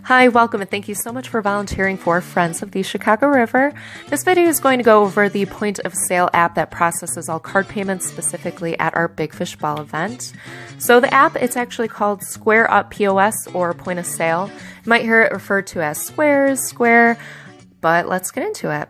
Hi, welcome, and thank you so much for volunteering for Friends of the Chicago River. This video is going to go over the point of sale app that processes all card payments specifically at our Big Fish Ball event. So the app, it's actually called Square Up POS or Point of Sale. You might hear it referred to as Squares, Square, but let's get into it.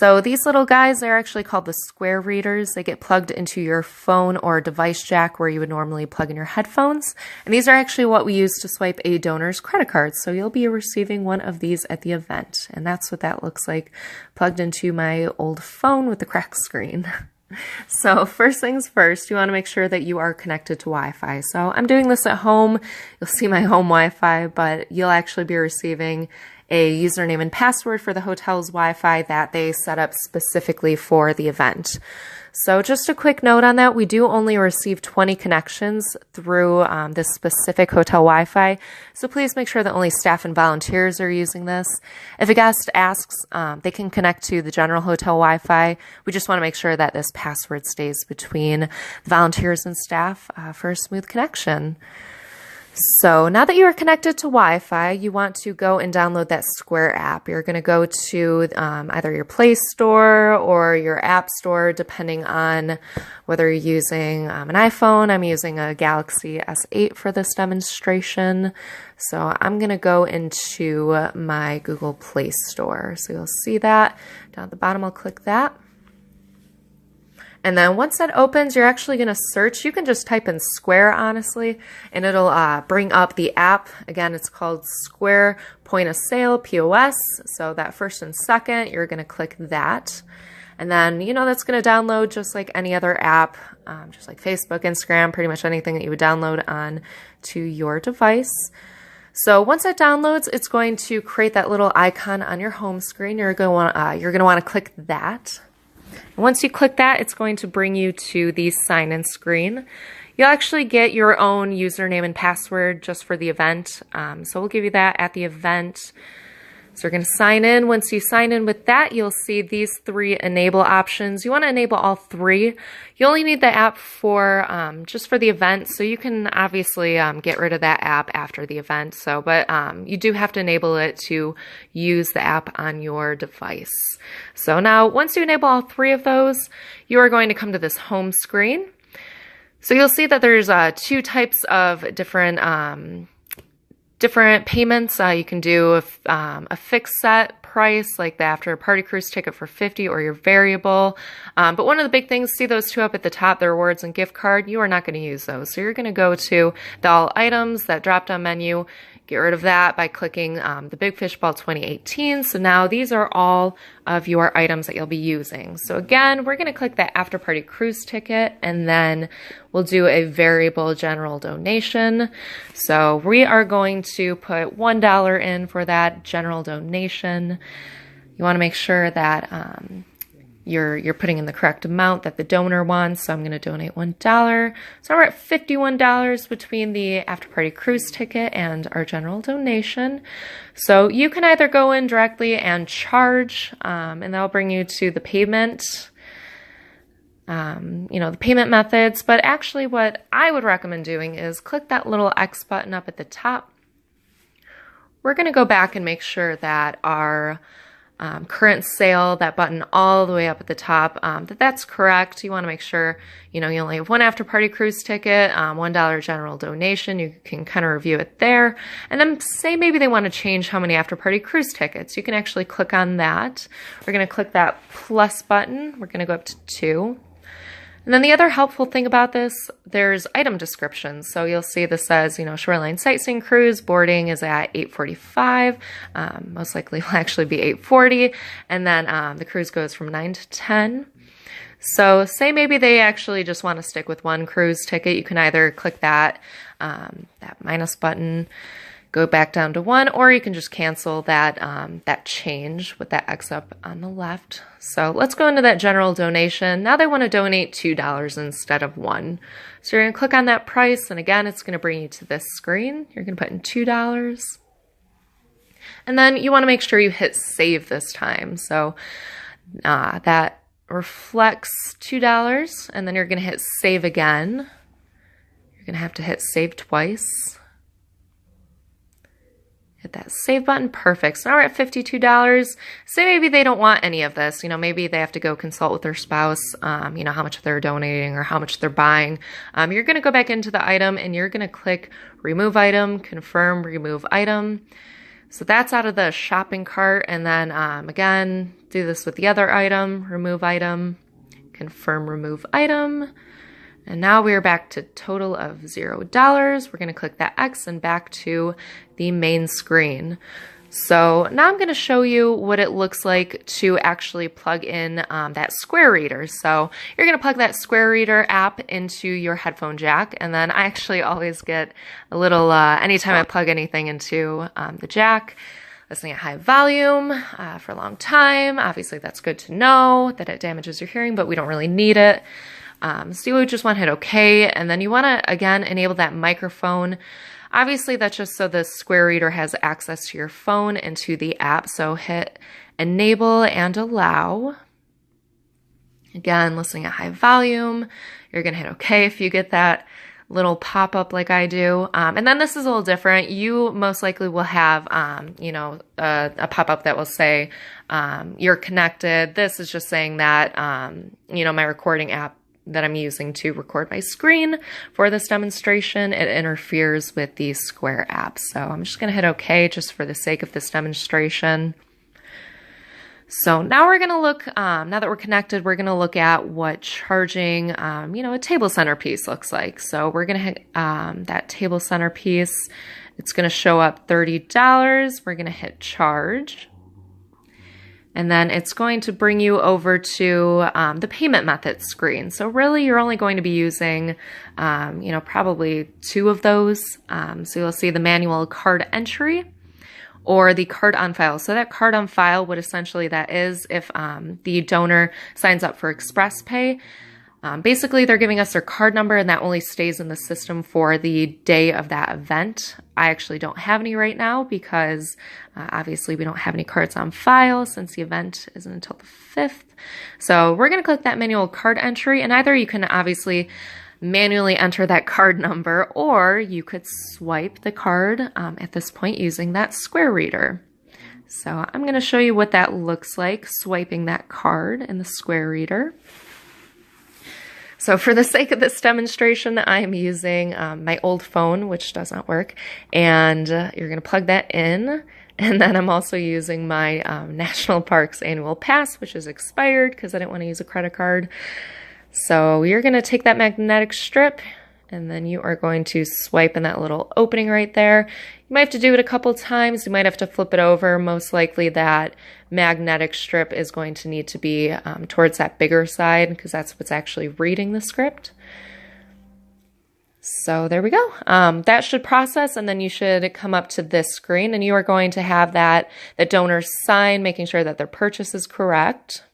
So these little guys, they're actually called the Square readers. They get plugged into your phone or device jack where you would normally plug in your headphones. And these are actually what we use to swipe a donor's credit card. So you'll be receiving one of these at the event. And that's what that looks like, plugged into my old phone with the cracked screen. So first things first, you want to make sure that you are connected to Wi-Fi. So I'm doing this at home. You'll see my home Wi-Fi, but you'll actually be receiving a username and password for the hotel's Wi-Fi that they set up specifically for the event. So just a quick note on that, we do only receive 20 connections through this specific hotel Wi-Fi, so please make sure that only staff and volunteers are using this. If a guest asks, they can connect to the general hotel Wi-Fi. We just want to make sure that this password stays between the volunteers and staff for a smooth connection. So now that you are connected to Wi-Fi, you want to go and download that Square app. You're going to go to either your Play Store or your App Store, depending on whether you're using an iPhone. I'm using a Galaxy S8 for this demonstration. So I'm going to go into my Google Play Store. So you'll see that down at the bottom. I'll click that. And then once that opens, you're actually going to search. You can just type in Square, honestly, and it'll bring up the app. Again, it's called Square Point of Sale, POS. So that first and second, you're going to click that. And then, that's going to download just like any other app, just like Facebook, Instagram, pretty much anything that you would download on to your device. So once that downloads, it's going to create that little icon on your home screen. You're going to want to click that. Once you click that, it's going to bring you to the sign-in screen. You'll actually get your own username and password just for the event. So we'll give you that at the event. So you're going to sign in. Once you sign in with that, you'll see these three enable options. You want to enable all three. You only need the app for just for the event, so you can obviously get rid of that app after the event. But you do have to enable it to use the app on your device. So now, once you enable all three of those, you are going to come to this home screen. So you'll see that there's two types of different payments. You can do a fixed set price, like the after party cruise ticket for $50, or your variable. But one of the big things, see those two up at the top, the rewards and gift card, you are not going to use those. So you're going to go to the all items, that drop down menu, get rid of that by clicking the Big Fish Ball 2018. So now these are all of your items that you'll be using. So again, we're going to click that after party cruise ticket, and then we'll do a variable general donation. So we are going to put $1 in for that general donation. You want to make sure that you're putting in the correct amount that the donor wants. So I'm going to donate $1. So we're at $51 between the after party cruise ticket and our general donation. So you can either go in directly and charge, and that'll bring you to the payment, the payment methods. But actually what I would recommend doing is click that little X button up at the top. We're going to go back and make sure that our current sale, that button all the way up at the top, that's correct. You want to make sure, you only have one after party cruise ticket, $1 general donation. You can kind of review it there. And then say maybe they want to change how many after party cruise tickets. You can actually click on that. We're going to click that plus button. We're going to go up to 2. And then the other helpful thing about this, there's item descriptions. So you'll see this says, shoreline sightseeing cruise, boarding is at 8:45. Most likely will actually be 8:40. And then the cruise goes from 9 to 10. So say maybe they actually just want to stick with one cruise ticket. You can either click that minus button, go back down to 1, or you can just cancel that that change with that X up on the left. So let's go into that general donation. Now they want to donate $2 instead of 1. So you're going to click on that price, and again, it's going to bring you to this screen. You're going to put in $2. And then you want to make sure you hit save this time. So that reflects $2, and then you're going to hit save again. You're going to have to hit save twice. Hit that save button. Perfect. So now we're at $52. Say maybe they don't want any of this. You know, maybe they have to go consult with their spouse, you know, how much they're donating or how much they're buying. You're going to go back into the item and you're going to click remove item, confirm remove item. So that's out of the shopping cart. And then again, do this with the other item, remove item, confirm remove item. And now we are back to total of $0. We're going to click that X and back to the main screen. So now I'm going to show you what it looks like to actually plug in that Square Reader. So you're going to plug that Square Reader app into your headphone jack. And then I actually always get a little, anytime I plug anything into the jack, listening at high volume for a long time. Obviously that's good to know that it damages your hearing, but we don't really need it. So you would just want to hit OK, and then you want to, again, enable that microphone. Obviously, that's just so the Square Reader has access to your phone and to the app. So hit enable and allow. Again, listening at high volume. You're going to hit OK if you get that little pop-up like I do. And then this is a little different. You most likely will have, you know, a pop-up that will say you're connected. This is just saying that, you know, my recording app that I'm using to record my screen for this demonstration, it interferes with the Square app. So I'm just going to hit OK just for the sake of this demonstration. So now we're going to look, now that we're connected, we're going to look at what charging, you know, a table centerpiece looks like. So we're going to hit that table centerpiece. It's going to show up $30. We're going to hit charge. And then it's going to bring you over to the payment method screen. So really, you're only going to be using, you know, probably 2 of those. So you'll see the manual card entry or the card on file. So that card on file, what essentially that is, if the donor signs up for Express Pay, basically they're giving us their card number and that only stays in the system for the day of that event. I actually don't have any right now because obviously we don't have any cards on file since the event isn't until the 5th. So we're going to click that manual card entry, and either you can obviously manually enter that card number or you could swipe the card at this point using that Square Reader. So I'm going to show you what that looks like, swiping that card in the Square Reader. So for the sake of this demonstration, I'm using my old phone, which does not work, and you're going to plug that in. And then I'm also using my National Parks annual pass, which is expired because I didn't want to use a credit card. So you're going to take that magnetic strip, and then you are going to swipe in that little opening right there. You might have to do it a couple times. You might have to flip it over. Most likely that magnetic strip is going to need to be towards that bigger side because that's what's actually reading the script. So there we go. That should process, and then you should come up to this screen, and you are going to have that the donor sign, making sure that their purchase is correct.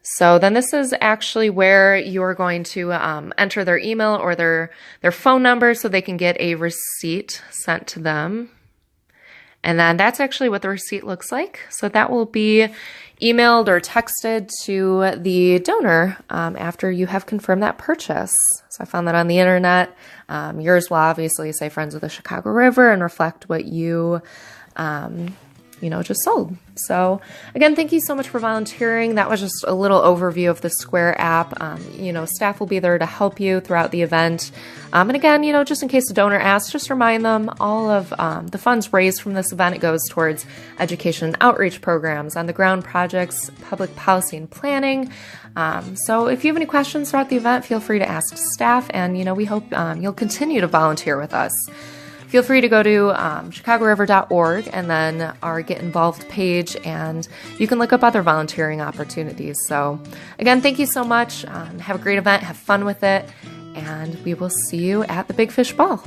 So then this is actually where you're going to enter their email or their phone number so they can get a receipt sent to them. And then that's actually what the receipt looks like. So that will be emailed or texted to the donor after you have confirmed that purchase. So I found that on the internet. Yours will obviously say Friends of the Chicago River and reflect what you you know, just sold. So again, thank you so much for volunteering. That was just a little overview of the Square app. You know, staff will be there to help you throughout the event. And again, you know, just in case the donor asks, just remind them all of the funds raised from this event. It goes towards education and outreach programs, on the ground projects, public policy and planning. So if you have any questions throughout the event, feel free to ask staff, and, you know, we hope you'll continue to volunteer with us. Feel free to go to chicagoriver.org and then our Get Involved page, and you can look up other volunteering opportunities. So again, thank you so much. Have a great event. Have fun with it. And we will see you at the Big Fish Ball.